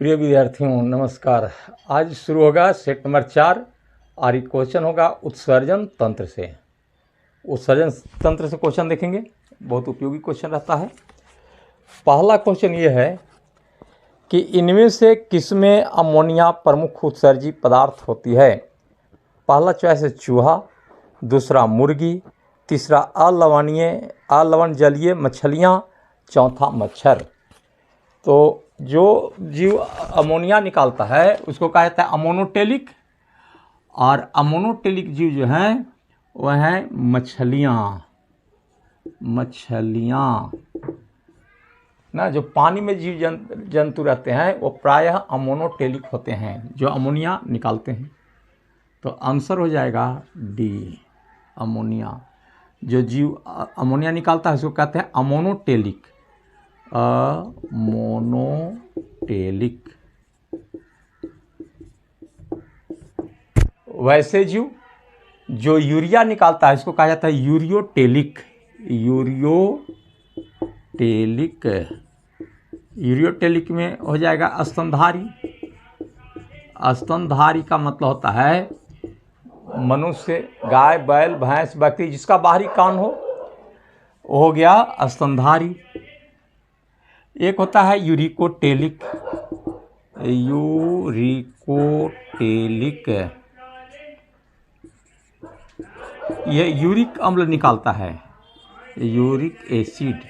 प्रिय विद्यार्थियों नमस्कार। आज शुरू होगा सेट नंबर 4 और ये क्वेश्चन होगा उत्सर्जन तंत्र से। उत्सर्जन तंत्र से क्वेश्चन देखेंगे, बहुत उपयोगी क्वेश्चन रहता है। पहला क्वेश्चन ये है कि इनमें से किसमें अमोनिया प्रमुख उत्सर्जी पदार्थ होती है। पहला चॉइस है चूहा, दूसरा मुर्गी, तीसरा अलवण जलीय मछलियाँ, चौथा मच्छर। तो जो जीव अमोनिया निकालता है उसको कहा जाता है अमोनोटेलिक, और अमोनोटेलिक जीव जो हैं वह हैं मछलियाँ ना। जो पानी में जीव जंतु रहते हैं वो प्रायः अमोनोटेलिक होते हैं जो अमोनिया निकालते हैं। तो आंसर हो जाएगा डी, अमोनिया। जो जीव अमोनिया निकालता है उसको कहते हैं अमोनोटेलिक। अमोनोटेलिक। वैसे जीव जो यूरिया निकालता है इसको कहा जाता है यूरियोटेलिक। यूरियोटेलिक में हो जाएगा स्तनधारी। स्तनधारी का मतलब होता है मनुष्य, गाय, बैल, भैंस, बकरी जिसका बाहरी कान हो वो हो गया स्तनधारी। एक होता है यूरिकोटेलिक। ये यूरिक अम्ल निकालता है, यूरिक एसिड।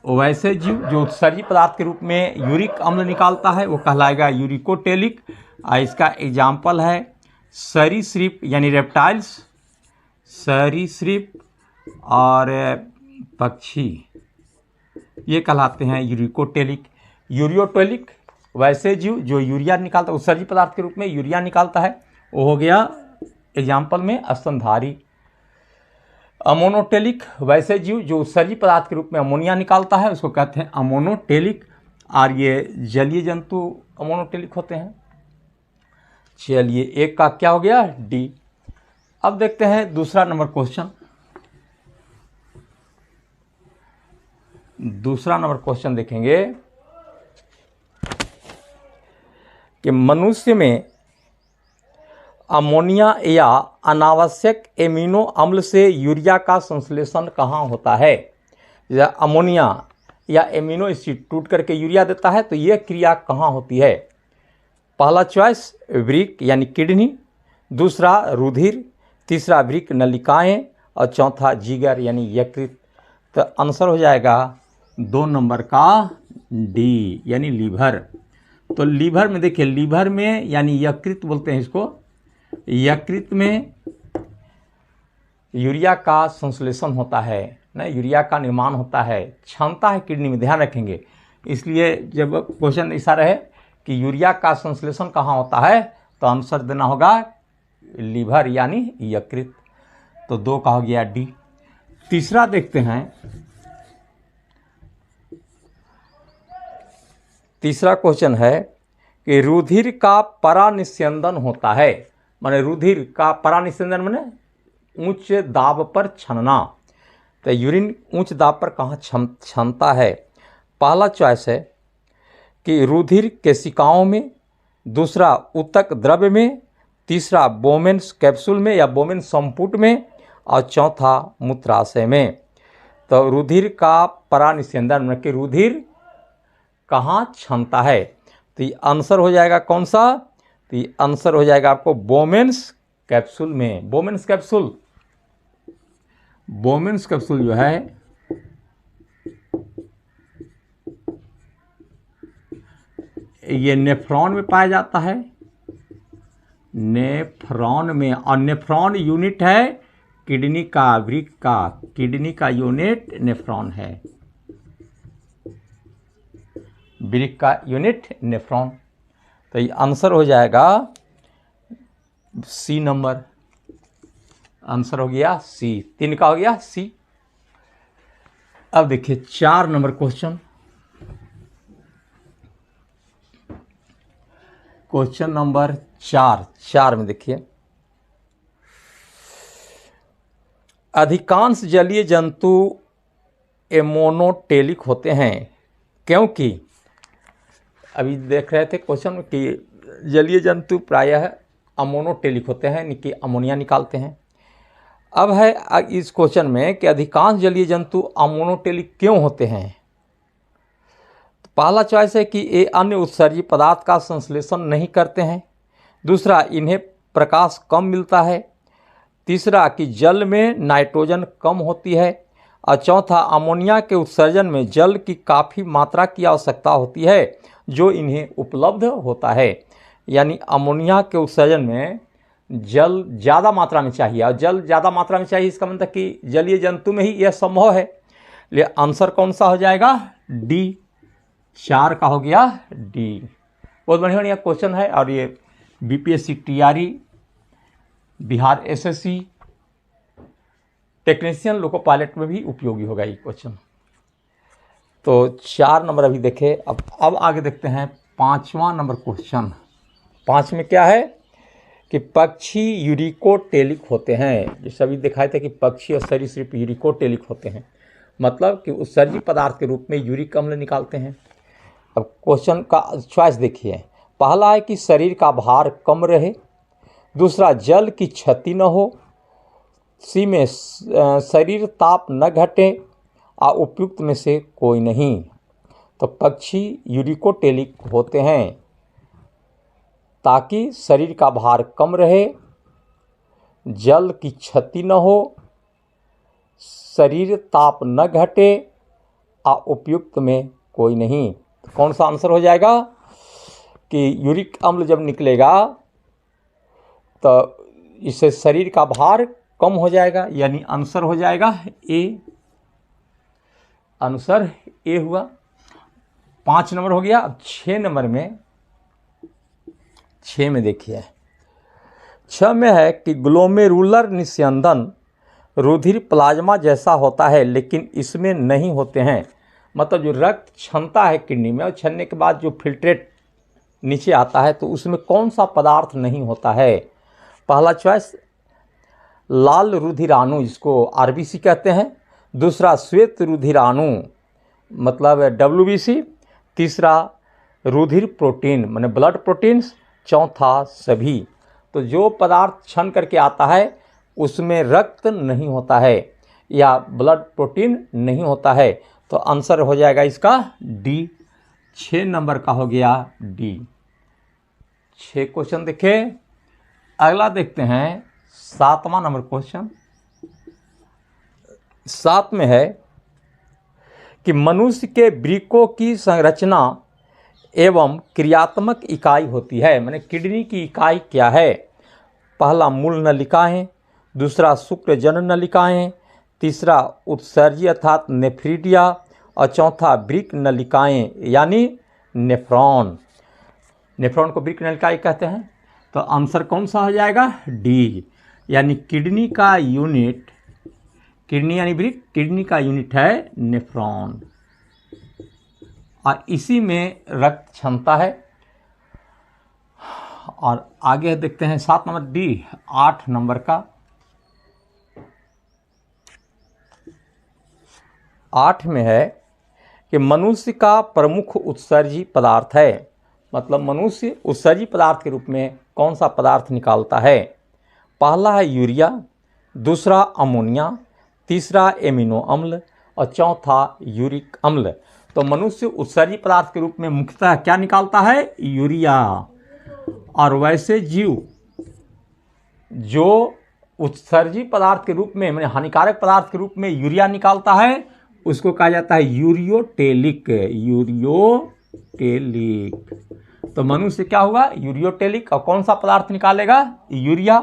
वैसे जीव जो उत्सर्जी पदार्थ के रूप में यूरिक अम्ल निकालता है वो कहलाएगा यूरिकोटेलिक। इसका एग्जाम्पल है सरीसृप यानी रेप्टाइल्स, सरीसृप और पक्षी, ये कहलाते हैं यूरिकोटेलिक। यूरियोटेलिक वैसे जीव जो यूरिया निकालता है, उत्सर्जी पदार्थ के रूप में यूरिया निकालता है, वो हो गया एग्जाम्पल में स्तनधारी। अमोनोटेलिक वैसे जीव जो उत्सर्जी पदार्थ के रूप में अमोनिया निकालता है उसको कहते हैं अमोनोटेलिक, और ये जलीय जंतु अमोनोटेलिक होते हैं। चलिए, एक का क्या हो गया, डी। अब देखते हैं दूसरा नंबर क्वेश्चन। दूसरा नंबर क्वेश्चन देखेंगे कि मनुष्य में अमोनिया या अनावश्यक एमिनो अम्ल से यूरिया का संश्लेषण कहाँ होता है। जैसे अमोनिया या एमिनो एसिड टूट करके यूरिया देता है तो यह क्रिया कहाँ होती है। पहला चॉइस वृक्क यानी किडनी, दूसरा रुधिर, तीसरा वृक्क नलिकाएं और चौथा जिगर यानी यकृत। तो आंसर हो जाएगा 2 नंबर का डी यानी लीवर। तो लीवर में देखिए, लीवर में यानी यकृत बोलते हैं इसको, यकृत में यूरिया का संश्लेषण होता है ना, यूरिया का निर्माण होता है, क्षमता है किडनी में, ध्यान रखेंगे। इसलिए जब क्वेश्चन ऐसा रहे कि यूरिया का संश्लेषण कहाँ होता है तो आंसर देना होगा लीवर यानी यकृत। तो 2 का हो गया डी। तीसरा देखते हैं। तीसरा क्वेश्चन है कि रुधिर का परानिस्यंदन होता है, माने रुधिर का परानिस्यंदन माने उच्च दाब पर छनना। तो यूरिन उच्च दाब पर कहाँ छनता है। पहला चॉइस है कि रुधिर केशिकाओं में, दूसरा ऊतक द्रव्य में, तीसरा बोमेन्स कैप्सूल में या बोमेन संपुट में, और चौथा मूत्राशय में। तो रुधिर का परानिस्यंदन माने कि रुधिर कहाँ छनता है। तो ये आंसर हो जाएगा कौन सा, तो ये आंसर हो जाएगा आपको बोमेन्स कैप्सूल में। बोमेन्स कैप्सूल जो है ये नेफ्रॉन में पाया जाता है, नेफ्रॉन में। और नेफ्रॉन यूनिट है किडनी का, वृक्क का, किडनी का यूनिट नेफ्रॉन है, वृक्क का यूनिट नेफ्रॉन। तो ये आंसर हो जाएगा सी नंबर। आंसर हो गया सी, 3 का हो गया सी। अब देखिए 4 नंबर क्वेश्चन। क्वेश्चन नंबर 4 में देखिए, अधिकांश जलीय जंतु एमोनोटेलिक होते हैं क्योंकि अभी देख रहे थे क्वेश्चन कि जलीय जंतु प्रायः अमोनोटेलिक होते हैं, यानी कि अमोनिया निकालते हैं। अब है इस क्वेश्चन में कि अधिकांश जलीय जंतु अमोनोटेलिक क्यों होते हैं। तो पहला चॉइस है कि ये अन्य उत्सर्जी पदार्थ का संश्लेषण नहीं करते हैं। दूसरा, इन्हें प्रकाश कम मिलता है। तीसरा, कि जल में नाइट्रोजन कम होती है। और चौथा, अमोनिया के उत्सर्जन में जल की काफ़ी मात्रा की आवश्यकता होती है जो इन्हें उपलब्ध होता है। यानी अमोनिया के उत्सर्जन में जल ज़्यादा मात्रा में चाहिए, और जल ज़्यादा मात्रा में चाहिए इसका मतलब कि जलीय जंतु में ही यह संभव है। लिए आंसर कौन सा हो जाएगा? डी, 4 का हो गया डी। बहुत बढ़िया बढ़िया क्वेश्चन है, और ये BPSC TRE, Bihar SSC, technician loco pilot में भी उपयोगी होगा ये क्वेश्चन। तो 4 नंबर अभी देखे। अब आगे देखते हैं 5वां नंबर क्वेश्चन। 5 में क्या है कि पक्षी यूरिकोटेलिक होते हैं। जैसे अभी दिखाए थे कि पक्षी और सरीसृप यूरिकोटेलिक होते हैं, मतलब कि उत्सर्जी पदार्थ के रूप में यूरिक अम्ल निकालते हैं। अब क्वेश्चन का चॉइस देखिए। पहला है कि शरीर का भार कम रहे। दूसरा, जल की क्षति न हो। सी में शरीर ताप न घटे। और उपयुक्त में से कोई नहीं। तो पक्षी यूरिकोटेलिक होते हैं ताकि शरीर का भार कम रहे, जल की क्षति न हो, शरीर ताप न घटे, और उपयुक्त में कोई नहीं। तो कौन सा आंसर हो जाएगा कि यूरिक अम्ल जब निकलेगा तो इससे शरीर का भार कम हो जाएगा, यानी आंसर हो जाएगा ए। आंसर ए हुआ। 5 नंबर हो गया। अब 6 नंबर में, 6 में देखिए। 6 में है कि ग्लोमेरुलर निस्यंदन रुधिर प्लाज्मा जैसा होता है, लेकिन इसमें नहीं होते हैं। मतलब जो रक्त छनता है किडनी में, और छनने के बाद जो फिल्ट्रेट नीचे आता है, तो उसमें कौन सा पदार्थ नहीं होता है। पहला चॉइस लाल रुधिराणु, जिसको आरबीसी कहते हैं। दूसरा, श्वेत रुधिराणु, मतलब डब्ल्यूबीसी। तीसरा, रुधिर प्रोटीन, माने ब्लड प्रोटीन्स। चौथा, सभी। तो जो पदार्थ छन करके आता है उसमें रक्त नहीं होता है या ब्लड प्रोटीन नहीं होता है। तो आंसर हो जाएगा इसका डी। 6 नंबर का हो गया डी। 6 क्वेश्चन देखे। अगला देखते हैं 7वां नंबर क्वेश्चन। 7 में है कि मनुष्य के वृक्कों की संरचना एवं क्रियात्मक इकाई होती है। माने किडनी की इकाई क्या है। पहला, मूल नलिकाएं। दूसरा, शुक्रजन नलिकाएं। तीसरा, उत्सर्जी अर्थात नेफ्रिडिया। और चौथा, वृक्क नलिकाएं यानी नेफ्रॉन। नेफ्रॉन को वृक्क नलिकाएं कहते हैं। तो आंसर कौन सा हो जाएगा? डी, यानी किडनी का यूनिट, किडनी यानी वृक्क, किडनी का यूनिट है नेफ्रॉन, और इसी में रक्त क्षमता है। और आगे देखते हैं 7 नंबर डी। 8 नंबर का 8 में है कि मनुष्य का प्रमुख उत्सर्जी पदार्थ है। मतलब मनुष्य उत्सर्जी पदार्थ के रूप में कौन सा पदार्थ निकालता है। पहला है यूरिया, दूसरा अमोनिया, तीसरा एमिनो अम्ल, और चौथा यूरिक अम्ल। तो मनुष्य उत्सर्जी पदार्थ के रूप में मुख्यतः क्या निकालता है? यूरिया। और वैसे जीव जो उत्सर्जी पदार्थ के रूप में, माने हानिकारक पदार्थ के रूप में यूरिया निकालता है, उसको कहा जाता है यूरियोटेलिक। यूरियोटेलिक। तो मनुष्य क्या हुआ? यूरियोटेलिक। और कौन सा पदार्थ निकालेगा? यूरिया।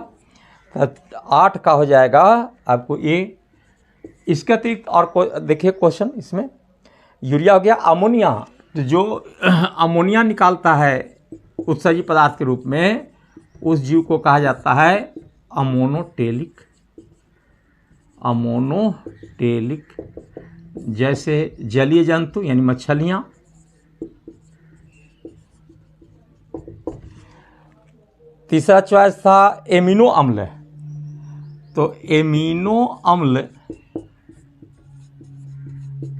तो 8 का हो जाएगा आपको ए। इसके अतिरिक्त और देखिए क्वेश्चन इसमें, यूरिया हो गया। अमोनिया, तो जो अमोनिया निकालता है उत्सर्जी पदार्थ के रूप में, उस जीव को कहा जाता है अमोनोटेलिक। अमोनोटेलिक। जैसे जलीय जंतु यानी मछलियाँ। तीसरा चॉइस था एमिनो अम्ल। तो एमिनो अम्ल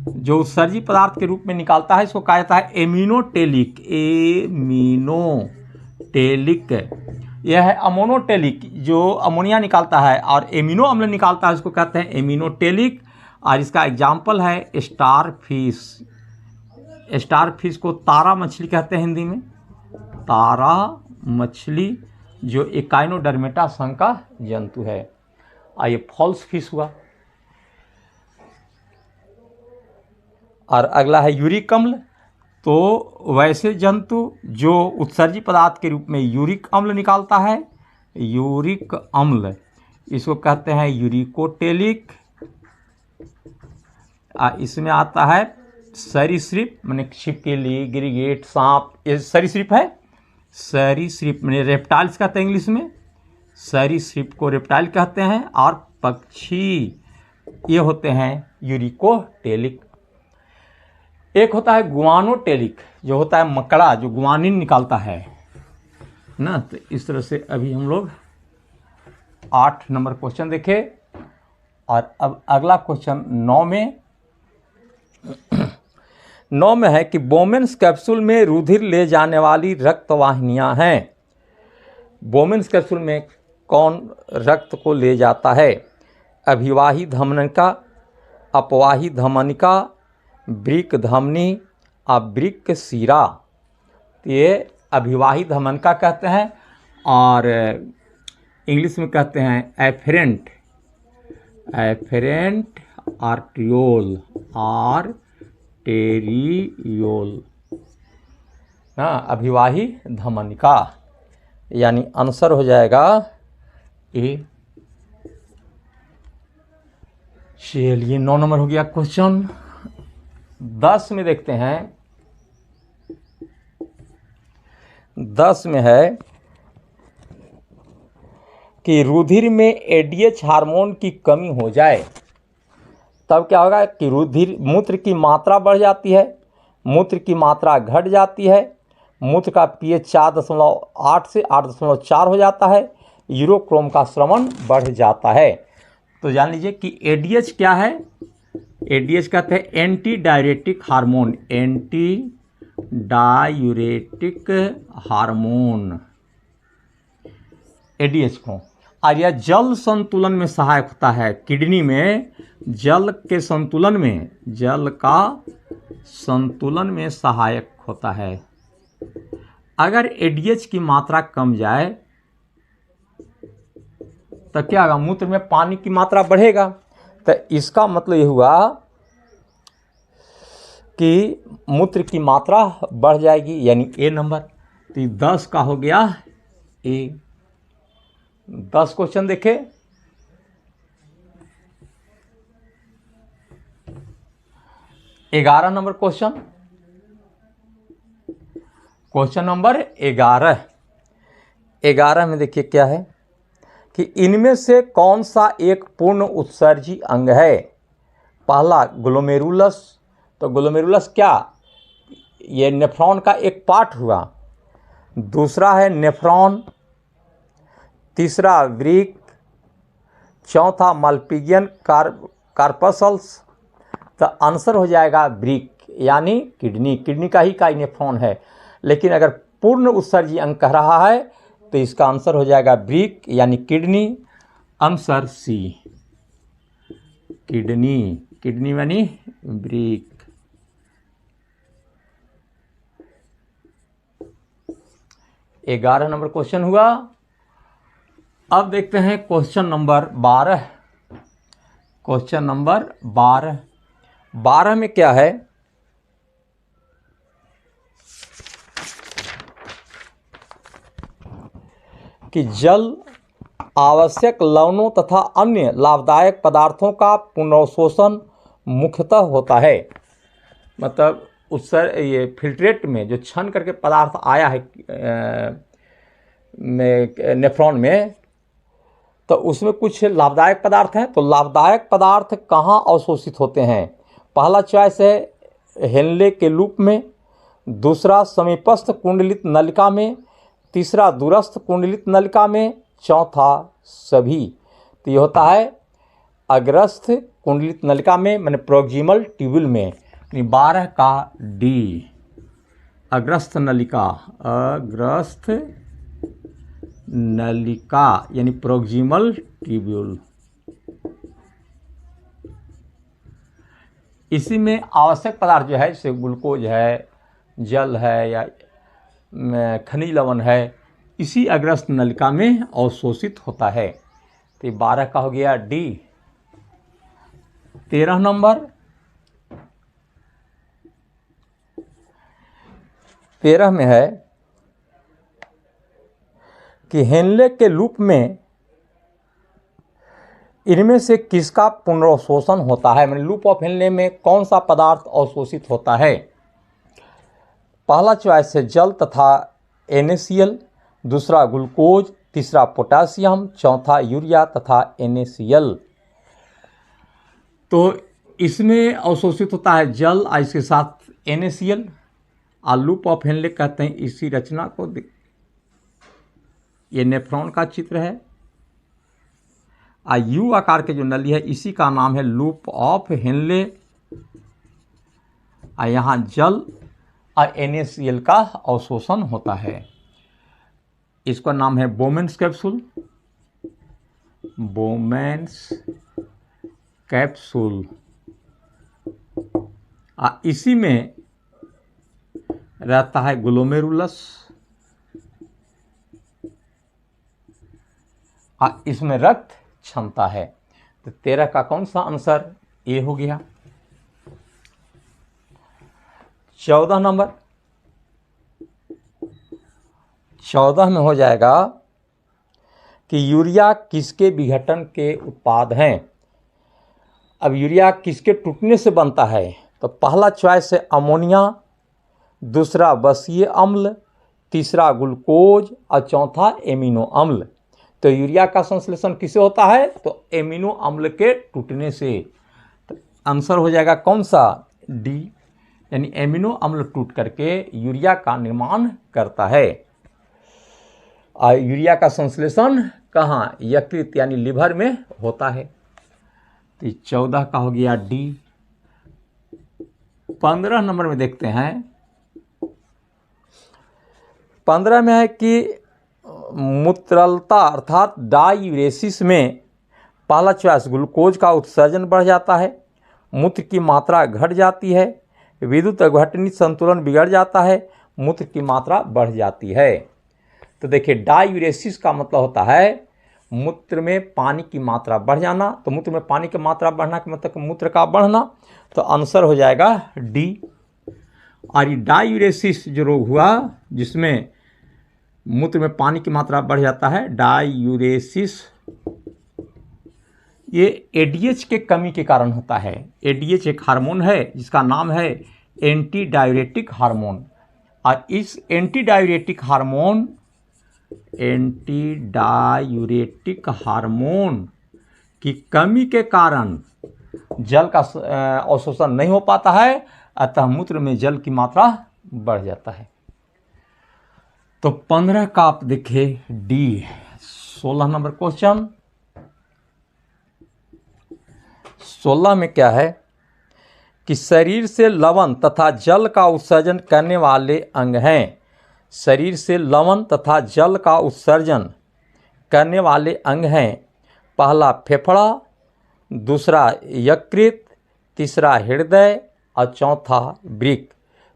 जो उत्सर्जी पदार्थ के रूप में निकालता है इसको कहा जाता है एमिनोटेलिक। एमिनोटेलिक यह है अमोनोटेलिक जो अमोनिया निकालता है, और एमिनो अम्ल निकालता है उसको कहते हैं एमिनोटेलिक। और इसका एग्जाम्पल है स्टार फिश। स्टार फिश को तारा मछली कहते हैं हिंदी में, तारा मछली जो एकाइनोडर्मेटा संघ का जंतु है। ये फॉल्स फिश हुआ। और अगला है यूरिक अम्ल। तो वैसे जंतु जो उत्सर्जी पदार्थ के रूप में यूरिक अम्ल निकालता है, यूरिक अम्ल इसको कहते हैं यूरिकोटेलिक। इसमें आता है सरीसृप, मैंने छिपकली, गिरगिट, सांप, ये सरीसृप है। सरीसृप मैंने रेप्टाइल्स कहते हैं इंग्लिश में, सरीसृप को रेप्टाइल कहते हैं। और पक्षी ये होते हैं यूरिकोटेलिक। एक होता है गुआनोटेलिक, जो होता है मकड़ा जो गुआनिन निकालता है ना। तो इस तरह से अभी हम लोग 8 नंबर क्वेश्चन देखे। और अब अगला क्वेश्चन 9 में है कि बोमेन्स कैप्सूल में रुधिर ले जाने वाली रक्त वाहिनियां हैं। बोमेन्स कैप्सूल में कौन रक्त को ले जाता है? अभिवाही धमनिका, अपवाही धमनिका, वृक्क धमनी, वृक्क शिरा। ये अभिवाही धमनिका कहते हैं, और इंग्लिश में कहते हैं एफेरेंट आर्टियोल, आर्टेरियोल ना, अभिवाही धमनिका। यानी आंसर हो जाएगा ए। चलिए 9 नंबर हो गया क्वेश्चन। 10 में देखते हैं। 10 में है कि रुधिर में एडीएच हार्मोन की कमी हो जाए तब क्या होगा कि रुधिर मूत्र की मात्रा बढ़ जाती है, मूत्र की मात्रा घट जाती है, मूत्र का पीएच 4.8 से 8.4 हो जाता है, यूरोक्रोम का स्रवण बढ़ जाता है। तो जान लीजिए कि एडीएच क्या है। एडीएच कहते हैं anti diuretic hormone, anti diuretic hormone ADH को। और यह जल संतुलन में सहायक होता है। किडनी में जल के संतुलन में, जल का संतुलन में सहायक होता है। अगर एडीएच की मात्रा कम जाए तो क्या होगा? मूत्र में पानी की मात्रा बढ़ेगा। तो इसका मतलब ये हुआ कि मूत्र की मात्रा बढ़ जाएगी, यानी ए नंबर। तो 10 का हो गया ए। 10 क्वेश्चन देखे। 11 नंबर क्वेश्चन। Question number 11। 11 में देखिए क्या है कि इनमें से कौन सा एक पूर्ण उत्सर्जी अंग है? पहला ग्लोमेरुलस। तो ग्लोमेरुलस क्या? ये नेफ्रॉन का एक पार्ट हुआ। दूसरा है नेफ्रॉन, तीसरा वृक्क, चौथा मल्पिजियन कार्पसल्स। तो आंसर हो जाएगा वृक्क, यानी किडनी। किडनी का ही नेफ्रॉन है, लेकिन अगर पूर्ण उत्सर्जी अंग कह रहा है तो इसका आंसर हो जाएगा वृक्क, यानी kidney. Answer C, kidney. Kidney यानी वृक्क। 11 नंबर क्वेश्चन हुआ। अब देखते हैं क्वेश्चन नंबर 12। Question number 12। 12 में क्या है कि जल आवश्यक लवणों तथा अन्य लाभदायक पदार्थों का पुनर्शोषण मुख्यतः होता है। मतलब ये फिल्ट्रेट में जो छन करके पदार्थ आया है नेफ्रॉन में, तो उसमें कुछ लाभदायक पदार्थ हैं। तो लाभदायक पदार्थ कहाँ अवशोषित होते हैं? पहला चॉइस है हेनले के लूप में, दूसरा समीपस्थ कुंडलित नलिका में, तीसरा दूरस्थ कुंडलित नलिका में, चौथा सभी। तो ये होता है अग्रस्थ कुंडलित नलिका में मैंने प्रोक्सिमल ट्यूब्यूल में, 12 का डी अग्रस्थ नलिका, अग्रस्थ नलिका यानी प्रोक्सिमल ट्यूब्यूल। इसी में आवश्यक पदार्थ जो है जैसे ग्लूकोज है, जल है या खनिज लवण है, इसी अग्रस्थ नलिका में अवशोषित होता है। तो 12 का हो गया डी। 13 नंबर, 13 में है कि हेनले के लूप में इनमें से किसका पुनर्अवशोषण होता है, मैंने लूप ऑफ हेनले में कौन सा पदार्थ अवशोषित होता है। पहला चॉइस है जल तथा NaCl, दूसरा ग्लूकोज, तीसरा पोटासियम, चौथा यूरिया तथा NaCl। तो इसमें अवशोषित होता है जल और इसके साथ NaCl। लूप ऑफ हेनले कहते हैं इसी रचना को, ये नेफ्रॉन का चित्र है। यू आकार के जो नली है इसी का नाम है लूप ऑफ हेनले। यहाँ जल और NaCl का अवशोषण होता है। इसका नाम है बोमेन्स कैप्सूल, बोमेन्स कैप्सूल। इसी में रहता है ग्लोमेरुलस, इसमें रक्त क्षमता है। तो 13 का कौन सा आंसर ए हो गया। 14 नंबर, 14 में हो जाएगा कि यूरिया किसके विघटन के उत्पाद हैं। अब यूरिया किसके टूटने से बनता है, तो पहला चॉइस है अमोनिया, दूसरा बसीय अम्ल, तीसरा ग्लूकोज और चौथा एमिनो अम्ल। तो यूरिया का संश्लेषण किससे होता है, तो एमिनो अम्ल के टूटने से। तो आंसर हो जाएगा कौन सा, डी, यानी एमिनो अम्ल टूट करके यूरिया का निर्माण करता है। और यूरिया का संश्लेषण कहाँ, यकृत यानी लिवर में होता है। तो 14 का हो गया डी। 15 नंबर में देखते हैं, 15 में है कि मूत्रलता अर्थात डायूरेसिस में पहला चॉइस ग्लूकोज का उत्सर्जन बढ़ जाता है, मूत्र की मात्रा घट जाती है, विद्युत घटनी संतुलन बिगड़ जाता है, मूत्र की मात्रा बढ़ जाती है। तो देखिए डायूरेसिस का मतलब होता है मूत्र में पानी की मात्रा बढ़ जाना। तो मूत्र में पानी की मात्रा बढ़ना का मतलब मूत्र का बढ़ना। तो आंसर हो जाएगा डी। और ये डायूरेसिस जो रोग हुआ जिसमें मूत्र में पानी की मात्रा बढ़ जाता है, डायूरेसिस, ये एडीएच के कमी के कारण होता है। एडीएच एक हार्मोन है जिसका नाम है एंटी डायूरेटिक हार्मोन। और इस एंटी डायूरेटिक हार्मोन की कमी के कारण जल का अवशोषण नहीं हो पाता है, अतः मूत्र में जल की मात्रा बढ़ जाता है। तो 15 का आप देखिए डी। 16 नंबर क्वेश्चन, 16 में क्या है कि शरीर से लवण तथा जल का उत्सर्जन करने वाले अंग हैं। शरीर से लवण तथा जल का उत्सर्जन करने वाले अंग हैं, पहला फेफड़ा, दूसरा यकृत, तीसरा हृदय और चौथा वृक्क।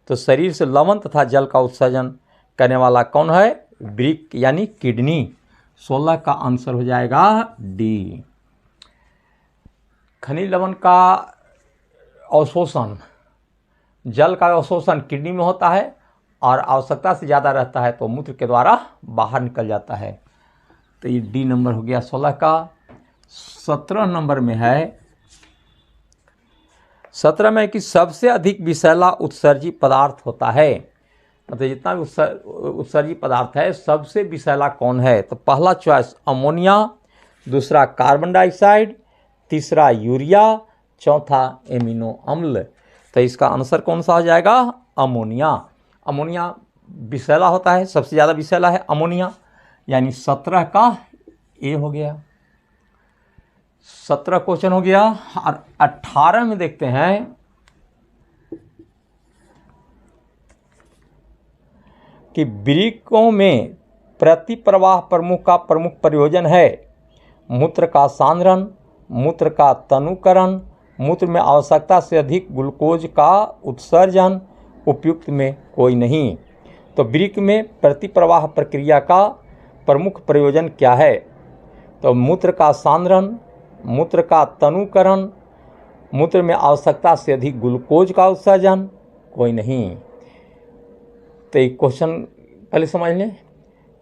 तो शरीर से लवण तथा जल का उत्सर्जन करने वाला कौन है, वृक्क यानी किडनी। 16 का आंसर हो जाएगा डी। खनिज लवण का अवशोषण, जल का अवशोषण किडनी में होता है और आवश्यकता से ज़्यादा रहता है तो मूत्र के द्वारा बाहर निकल जाता है। तो ये डी नंबर हो गया 16 का। 17 नंबर में है, 17 में कि सबसे अधिक विषैला उत्सर्जी पदार्थ होता है। मतलब जितना भी उत्सर्जी पदार्थ है सबसे विषैला कौन है, तो पहला चॉइस अमोनिया, दूसरा कार्बन डाइऑक्साइड, तीसरा यूरिया, चौथा एमिनो अम्ल। तो इसका आंसर कौन सा हो जाएगा, अमोनिया। अमोनिया विषैला होता है, सबसे ज़्यादा विषैला है अमोनिया, यानी 17 का ए हो गया। 17 क्वेश्चन हो गया। और 18 में देखते हैं कि वृक्कों में प्रतिप्रवाह प्रमुख का प्रमुख प्रयोजन है मूत्र का सांद्रण, मूत्र का तनुकरण, मूत्र में आवश्यकता से अधिक ग्लूकोज का उत्सर्जन, उपयुक्त में कोई नहीं। तो वृक्क में प्रतिप्रवाह प्रक्रिया का प्रमुख प्रयोजन क्या है? तो मूत्र का सांद्रण, मूत्र का तनुकरण, मूत्र में आवश्यकता से अधिक ग्लूकोज का उत्सर्जन, कोई नहीं। तो एक क्वेश्चन पहले समझ लें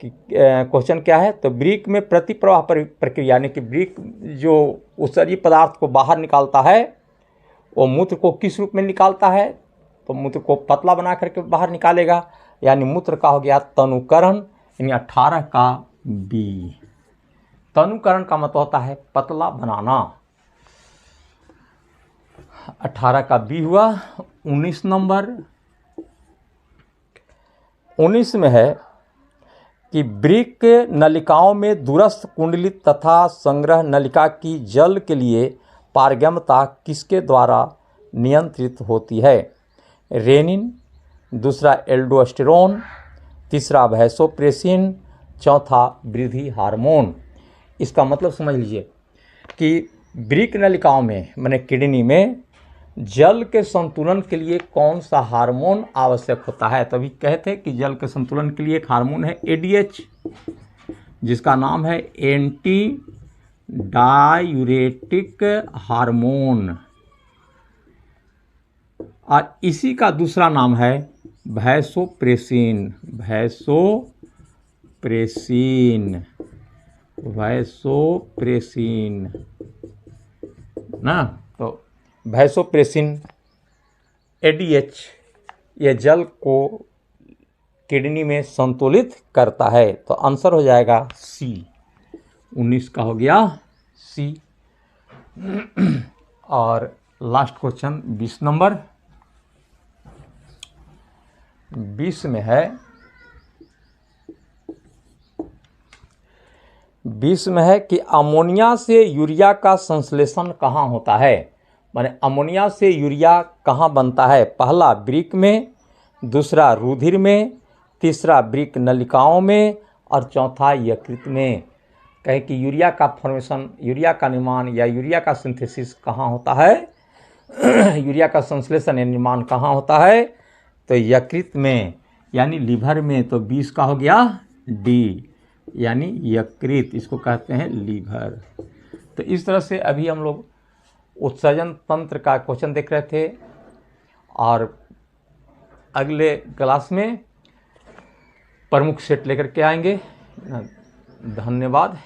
कि क्वेश्चन क्या है। तो वृक्क में प्रतिप्रवाह प्रक्रिया यानी कि वृक्क जो उत्सर्जी पदार्थ को बाहर निकालता है वो मूत्र को किस रूप में निकालता है? तो मूत्र को पतला बना करके बाहर निकालेगा, यानी मूत्र का हो गया तनुकरण, यानी 18 का बी। तनुकरण का मतलब होता है पतला बनाना। 18 का बी हुआ। 19 नंबर 19 में है कि वृक्क नलिकाओं में दूरस्थ कुंडलित तथा संग्रह नलिका की जल के लिए पारगम्यता किसके द्वारा नियंत्रित होती है? रेनिन, दूसरा एल्डोस्टेरोन, तीसरा वैसोप्रेसिन, चौथा वृद्धि हार्मोन। इसका मतलब समझ लीजिए कि वृक्क नलिकाओं में माने किडनी में जल के संतुलन के लिए कौन सा हार्मोन आवश्यक होता है? तभी कहते हैं कि जल के संतुलन के लिए एक हार्मोन है एडीएच, जिसका नाम है एंटी डायूरेटिक हार्मोन, और इसी का दूसरा नाम है वैसोप्रेसिन। वैसोप्रेसिन ना। तो वैसोप्रेसिन एडीएच ये जल को किडनी में संतुलित करता है। तो आंसर हो जाएगा सी। 19 का हो गया सी। और लास्ट क्वेश्चन 20 नंबर 20 में है 20 में है कि अमोनिया से यूरिया का संश्लेषण कहाँ होता है? माने अमोनिया से यूरिया कहाँ बनता है? पहला वृक्क में, दूसरा रुधिर में, तीसरा वृक्क नलिकाओं में, और चौथा यकृत में। कहे कि यूरिया का फॉर्मेशन, यूरिया का निर्माण या यूरिया का सिंथेसिस कहाँ होता है? यूरिया का संश्लेषण या निर्माण कहाँ होता है? तो यकृत में यानी लीवर में। तो 20 का हो गया डी, यानी यकृत, इसको कहते हैं लीवर। तो इस तरह से अभी हम लोग उत्सर्जन तंत्र का क्वेश्चन देख रहे थे, और अगले क्लास में प्रमुख सेट लेकर के आएंगे। धन्यवाद।